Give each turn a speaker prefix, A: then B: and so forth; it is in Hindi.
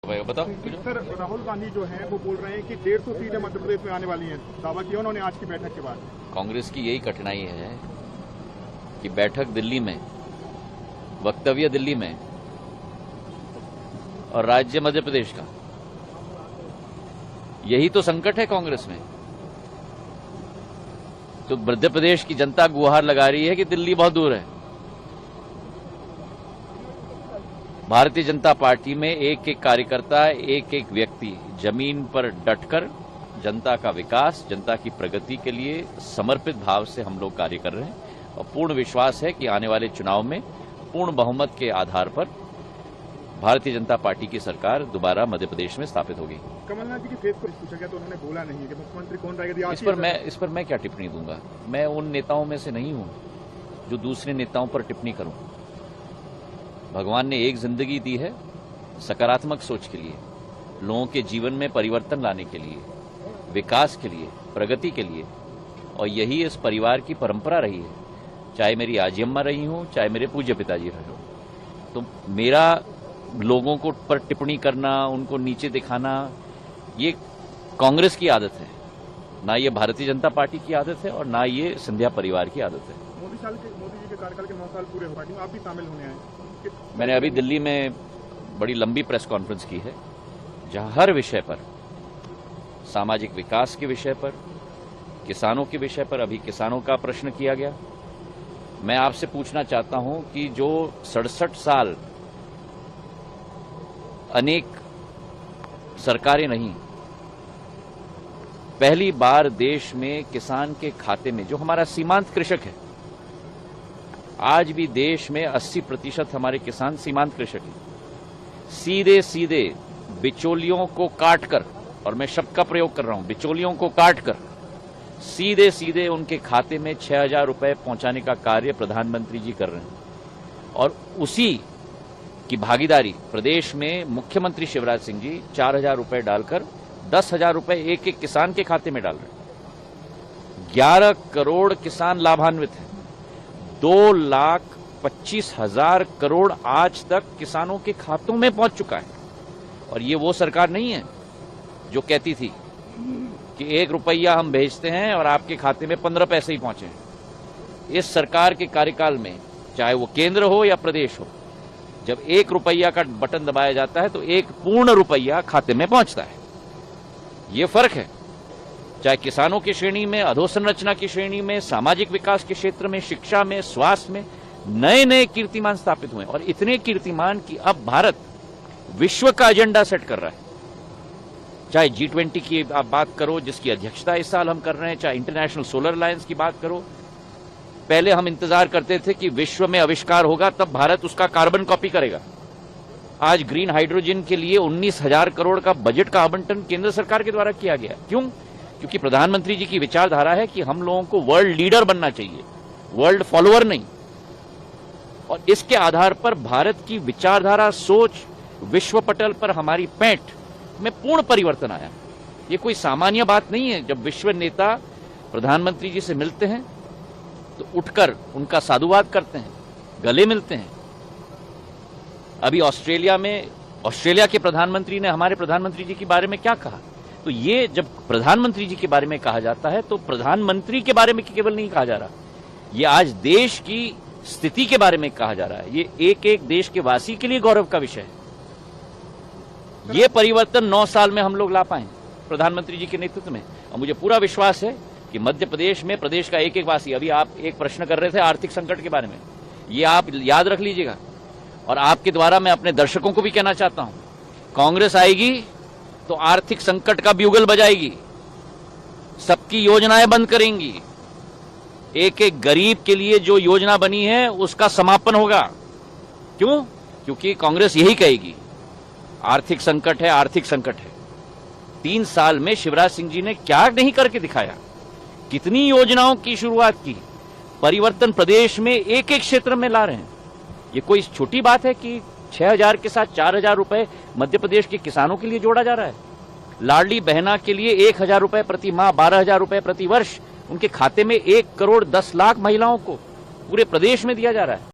A: बताओ।
B: सर, राहुल गांधी जो है वो बोल रहे हैं कि 150 सीटें मध्य प्रदेश में आने वाली हैं। दावा किया उन्होंने आज की बैठक के बाद।
A: कांग्रेस की यही कठिनाई है कि बैठक दिल्ली में, वक्तव्य दिल्ली में और राज्य मध्य प्रदेश का, यही तो संकट है कांग्रेस में। तो मध्य प्रदेश की जनता गुहार लगा रही है कि दिल्ली बहुत दूर है। भारतीय जनता पार्टी में एक एक कार्यकर्ता, एक एक व्यक्ति जमीन पर डटकर जनता का विकास, जनता की प्रगति के लिए समर्पित भाव से हम लोग कार्य कर रहे हैं और पूर्ण विश्वास है कि आने वाले चुनाव में पूर्ण बहुमत के आधार पर भारतीय जनता पार्टी की सरकार दोबारा मध्य प्रदेश में स्थापित होगी।
B: कमलनाथ जी की फेस पर पूछा गया तो उन्होंने बोला नहीं कि मुख्यमंत्री कौन रहेगा।
A: इस पर मैं क्या टिप्पणी दूंगा? मैं उन नेताओं में से नहीं हूं जो दूसरे नेताओं पर टिप्पणी करूं। भगवान ने एक जिंदगी दी है सकारात्मक सोच के लिए, लोगों के जीवन में परिवर्तन लाने के लिए, विकास के लिए, प्रगति के लिए, और यही इस परिवार की परंपरा रही है। चाहे मेरी आजी अम्मा रही हूं, चाहे मेरे पूज्य पिताजी रहे हो। तो मेरा लोगों को पर टिप्पणी करना, उनको नीचे दिखाना, ये कांग्रेस की आदत है, ना ये भारतीय जनता पार्टी की आदत है और ना ये सिंधिया परिवार की आदत है।
B: मोदी जी के कार्यकाल के 9 साल पूरे हो पार्टी में आप भी शामिल होने आए।
A: मैंने अभी दिल्ली में बड़ी लंबी प्रेस कॉन्फ्रेंस की है जहां हर विषय पर, सामाजिक विकास के विषय पर, किसानों के विषय पर, अभी किसानों का प्रश्न किया गया। मैं आपसे पूछना चाहता हूं कि जो 67 साल अनेक सरकारें नहीं, पहली बार देश में किसान के खाते में, जो हमारा सीमांत कृषक है, आज भी देश में 80% हमारे किसान सीमांत कृषक हैं, सीधे सीधे बिचौलियों को काटकर, और मैं शब्द का प्रयोग कर रहा हूं, बिचौलियों को काटकर सीधे सीधे उनके खाते में 6,000 रुपए पहुंचाने का कार्य प्रधानमंत्री जी कर रहे हैं। और उसी की भागीदारी प्रदेश में मुख्यमंत्री शिवराज सिंह जी 4,000 रुपए डालकर 10,000 रुपए एक एक किसान के खाते में डाल रहे हैं। 11 करोड़ किसान लाभान्वित हैं। 2,25,000 करोड़ आज तक किसानों के खातों में पहुंच चुका है। और ये वो सरकार नहीं है जो कहती थी कि 1 रुपया हम भेजते हैं और आपके खाते में 15 पैसे ही पहुंचे हैं। इस सरकार के कार्यकाल में, चाहे वो केंद्र हो या प्रदेश हो, जब 1 रुपया का बटन दबाया जाता है तो 1 पूर्ण रुपया खाते में पहुंचता है। ये फर्क है। चाहे किसानों की श्रेणी में, अधोसंरचना की श्रेणी में, सामाजिक विकास के क्षेत्र में, शिक्षा में, स्वास्थ्य में नए नए कीर्तिमान स्थापित हुए और इतने कीर्तिमान कि अब भारत विश्व का एजेंडा सेट कर रहा है। चाहे G20 की आप बात करो, जिसकी अध्यक्षता इस साल हम कर रहे हैं, चाहे इंटरनेशनल सोलर अलायंस की बात करो। पहले हम इंतजार करते थे कि विश्व में आविष्कार होगा तब भारत उसका कार्बन कॉपी करेगा। आज ग्रीन हाइड्रोजन के लिए 19,000 करोड़ का बजट का आवंटन केंद्र सरकार के द्वारा किया गया। क्यों? क्योंकि प्रधानमंत्री जी की विचारधारा है कि हम लोगों को वर्ल्ड लीडर बनना चाहिए, वर्ल्ड फॉलोअर नहीं। और इसके आधार पर भारत की विचारधारा, सोच, विश्व पटल पर हमारी पैठ में पूर्ण परिवर्तन आया। ये कोई सामान्य बात नहीं है। जब विश्व नेता प्रधानमंत्री जी से मिलते हैं तो उठकर उनका साधुवाद करते हैं, गले मिलते हैं। अभी ऑस्ट्रेलिया के प्रधानमंत्री ने हमारे प्रधानमंत्री जी के बारे में क्या कहा? तो ये जब प्रधानमंत्री जी के बारे में कहा जाता है तो प्रधानमंत्री के बारे में केवल नहीं कहा जा रहा, ये आज देश की स्थिति के बारे में कहा जा रहा है। ये एक एक देश के वासी के लिए गौरव का विषय है। ये परिवर्तन 9 साल में हम लोग ला पाए प्रधानमंत्री जी के नेतृत्व में। और मुझे पूरा विश्वास है कि मध्य प्रदेश में प्रदेश का एक एक वासी, अभी आप एक प्रश्न कर रहे थे आर्थिक संकट के बारे में, ये आप याद रख लीजिएगा। और आपके द्वारा मैं अपने दर्शकों को भी कहना चाहता हूं, कांग्रेस आएगी तो आर्थिक संकट का ब्यूगल बजाएगी, सबकी योजनाएं बंद करेंगी। एक एक गरीब के लिए जो योजना बनी है उसका समापन होगा। क्यों? क्योंकि कांग्रेस यही कहेगी, आर्थिक संकट है, आर्थिक संकट है। 3 साल में शिवराज सिंह जी ने क्या नहीं करके दिखाया, कितनी योजनाओं की शुरुआत की, परिवर्तन प्रदेश में एक एक क्षेत्र में ला रहे हैं। ये कोई छोटी बात है कि 6,000 के साथ 4,000 रुपए मध्य प्रदेश के किसानों के लिए जोड़ा जा रहा है। लाडली बहना के लिए 1,000 रुपए प्रति माह, 12,000 रुपए प्रति वर्ष उनके खाते में 1 करोड़ 10 लाख महिलाओं को पूरे प्रदेश में दिया जा रहा है।